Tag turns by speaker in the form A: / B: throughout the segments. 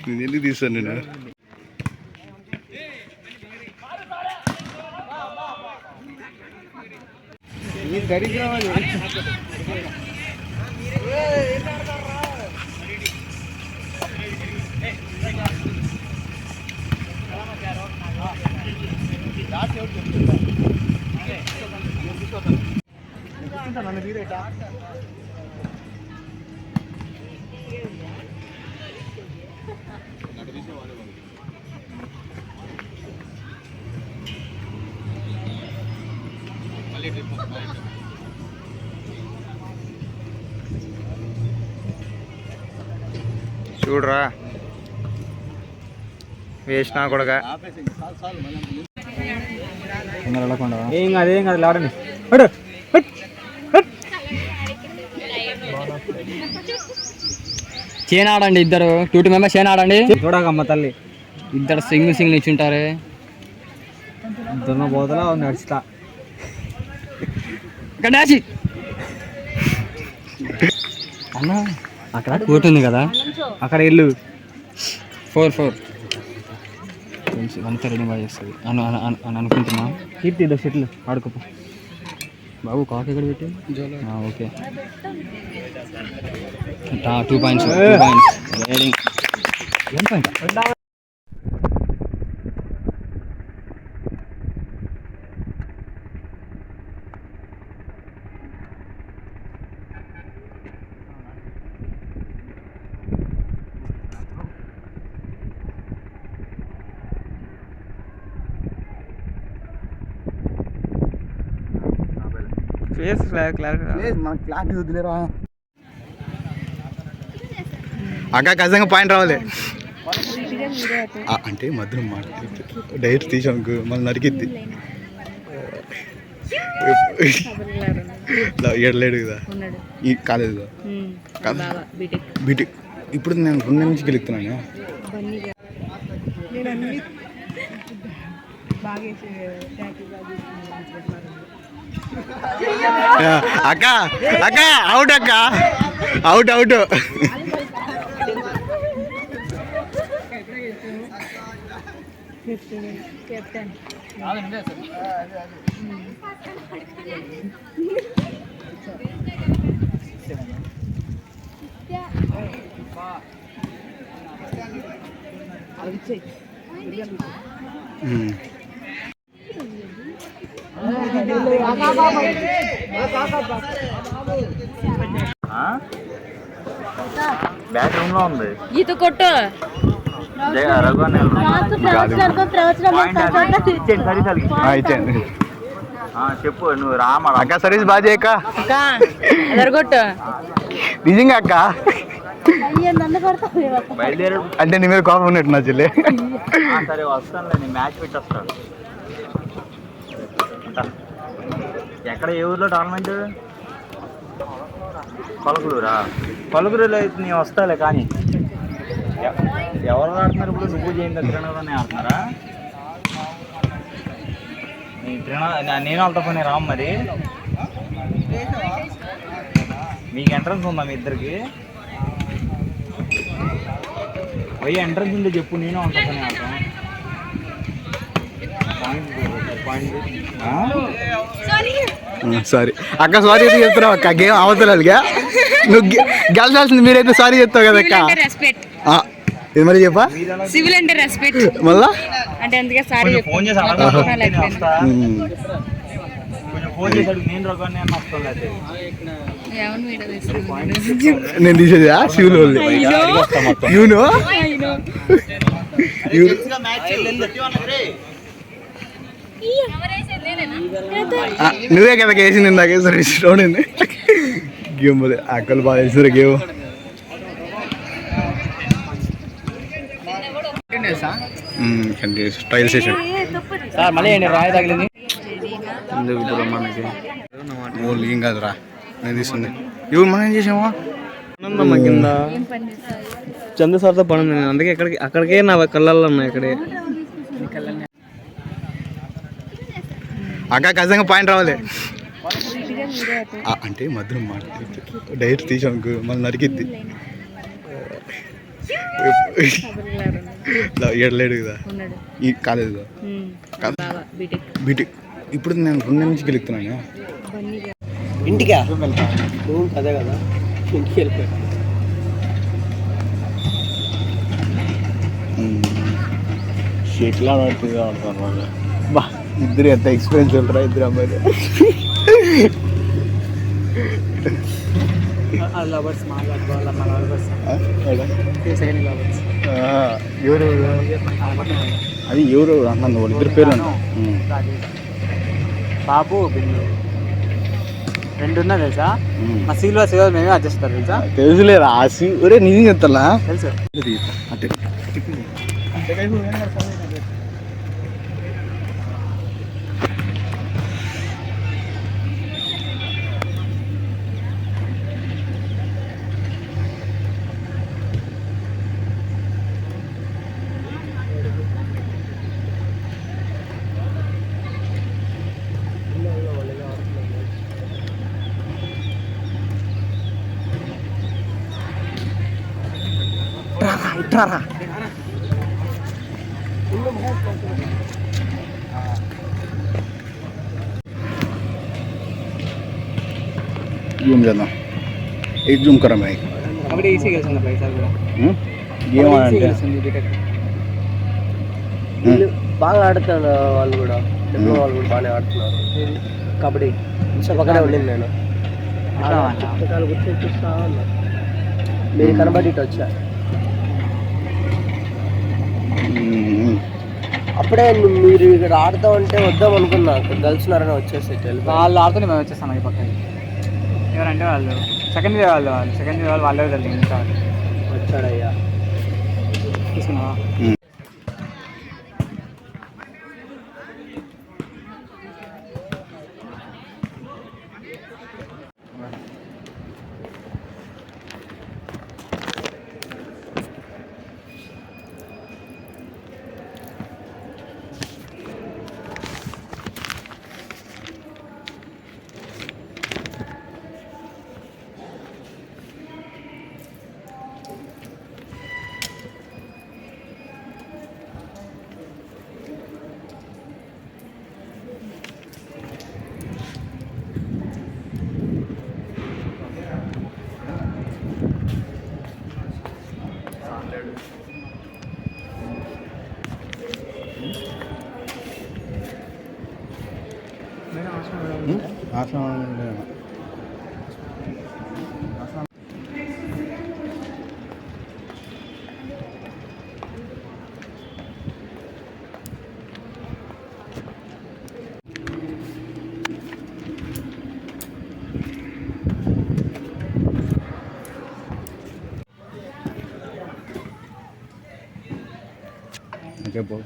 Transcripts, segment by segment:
A: నేను ఎందుకు తీస్తాను నేను చూడరా వేసినా కొడగా
B: ఏం కాదు లాడండి చేను ఆడండి ఇద్దరు 2 మెంబర్స్ చేను ఆడండి చూడకమ్మ తల్లి ఇద్దరు సింగిల్ నిల్చుంటారే ఇద్దరు పోతలా నడుస్తా గణేష్ అన్న అక్కడ కోర్టు ఉంది కదా అక్కడ ఇల్లు 4 అంతా రెడీ బాగా చేస్తుంది అని అనుకుంటున్నా కీర్తి ఇద్దరు సెట్లు ఆడుకోపో బాబు కాక్ ఎక్కడ పెట్టి ఓకే 2 పాయింట్స్
A: అక్క ఖచ్చితంగా పాయింట్ రావాలి అంటే మధ్యలో డైరెక్ట్ తీసాను మళ్ళీ నరికిద్ది ఏడలేడు కదా ఈ కాలేదు కదా బీటెక్ ఇప్పుడు నేను 2 నుంచి గెలుస్తున్నాను అక్క అక్క అవుట్ అక్క అవుట్
B: బ్యాక్ రూమ్ లో ఉంది
C: ఈత కొట్టు
B: చెప్పు నువ్వు రామా
A: అక్క సర్వీస్ బాగా చేయక
C: కొట్టు
A: నిజంగా అక్క
B: బయలుదేరు
A: అంటే నీ మీద కోపం ఉన్నట్టు నా చెల్లి
B: సరే వస్తాను నేను మ్యాచ్ పెట్టేస్తాను ఎక్కడ ఏ ఊర్లో టోర్నమెంట్ పలుకురులో అయితే నేను వస్తాలే కానీ ఎవరు ఆడుతున్నారు ఇప్పుడు నువ్వు చేయండి తిరణలోనే ఆడుతున్నారా నేను వాళ్ళతో పని రామ్ మరి మీకు ఎంట్రన్స్ ఉందా మీ ఇద్దరికి పోయి ఎంట్రన్స్ ఉంటే చెప్పు నేను వాళ్ళతో పని ఆడతాను
A: సారీ అక్క సారీ అయితే చెప్తున్నావు అక్క గేమ్ అవతలగా నువ్వు గెలిచాల్సింది మీరైతే సారీ చెప్తావు కదా అక్క ఇది మరి చెప్పా
C: సివిల్ అంటే రెస్పెక్ట్
A: మళ్ళా
C: అంటే అందుకే సారీ
B: ఫోన్ చేసి
A: నేను తీసేది సివిల్ వాళ్ళు యూనో నువ్వే కదా వేసింది ఇందాక సర్వీస్ చూడండి గేమ్ అక్కలు బాగా వేసారు గేమ్ ట్రయల్ చేసాడు
B: మళ్ళీ రాయి తగిలింది
A: మనకి ఓళ్ళు ఏం కాదురా నేను తీసుకుంది ఇవి మనం ఏం చేసామా
B: కింద చందు సార్తో పని ఉంది నేను అందుకే అక్కడికే నా కళ్ళల్లో ఉన్నాయి ఇక్కడే
A: అక్క ఖచ్చితంగా పాయింట్ రావాలి అంటే మధ్యలో డైరెక్ట్ తీసాను మళ్ళీ నరికిద్ది ఏడలేడు కదా
C: ఉన్నాడు
A: ఈ కాలేదు కదా
C: బాబా బీటెక్
A: బీటెక్ ఇప్పుడు నేను 2 నెలల నుంచి గెలుగుతున్నాను.
D: ఇంటికా అదే కదా ఇంటికి వెళ్ళిపోయా.
A: షెట్లా పడుతుంది ఆడతాను వాళ్ళు. బా ఇద్దరు ఎంత ఎక్స్పీరియన్స్ ఉంటారా ఇద్దరు అమ్మాయిలు.
D: లవర్స్ సెకండ్ లవర్స్
A: ఎవరు అది ఎవరు అన్నాను వాళ్ళు ఇద్దరు పేర్లు అన్నా.
D: బాబు బిల్లు 2 ఉన్నా తెలుసా. మా సీలో మేమే అడ్జస్ట్ తెలుసా.
A: తెలుసులేరా ఆ ఒరే నిజం చెప్తా
D: తెలుసు.
A: అంటే ఇట్రారా జూమ్ చేద్దాం. एक जूम करा मैं
D: కాబట్టి ఈసీ గెలిచింది అబ్బా ఈసారి కూడా.
A: गेम అంటే
D: గెలిచింది బీటెక్.
E: బాగా ఆడుతాడు వాళ్ళు కూడా డిప్లొమా వాళ్ళు కూడా బాగానే ఆడుతున్నారు కబడ్డీ పక్కనే ఉండింది నేను పుస్తకాలు గుర్తిస్తా ఉన్నా మీరు కనబడి ఇటు వచ్చా అప్పుడే మీరు ఇక్కడ ఆడతాం అంటే వద్దాం అనుకున్నా గెలుచున్నారని వచ్చేసి
D: వాళ్ళు ఆడుతుంటే మేము వచ్చేస్తాం ఈ పక్కన. ఎవరంటే వాళ్ళు సెకండ్ ఇయర్ వాళ్ళు వాళ్ళే తెలియదు ఇంకా
E: వచ్చాడయ్యా
D: తీసుకున్నావా.
A: చెప్పు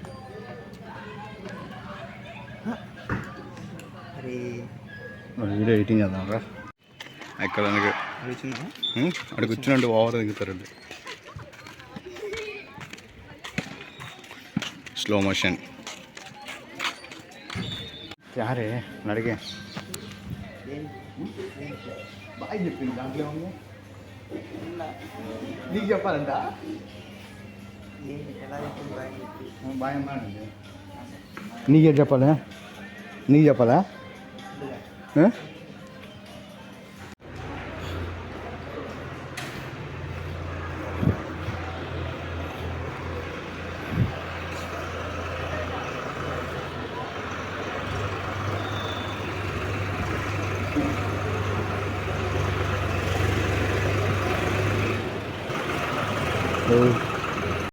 A: వీడియో ఎడిటింగ్ చేద్దాం రా. ఎక్కడ అక్కడ కూర్చున్నట్టు ఓవర్ దిగుతారండి. స్లో మోషన్ యారే అడిగే బాగా చెప్పింది దాంట్లో ఉంది నీకు చెప్పాలంట బాయ్ అమ్మా నీకే చెప్పాలా నీకు చెప్పాలా Oh.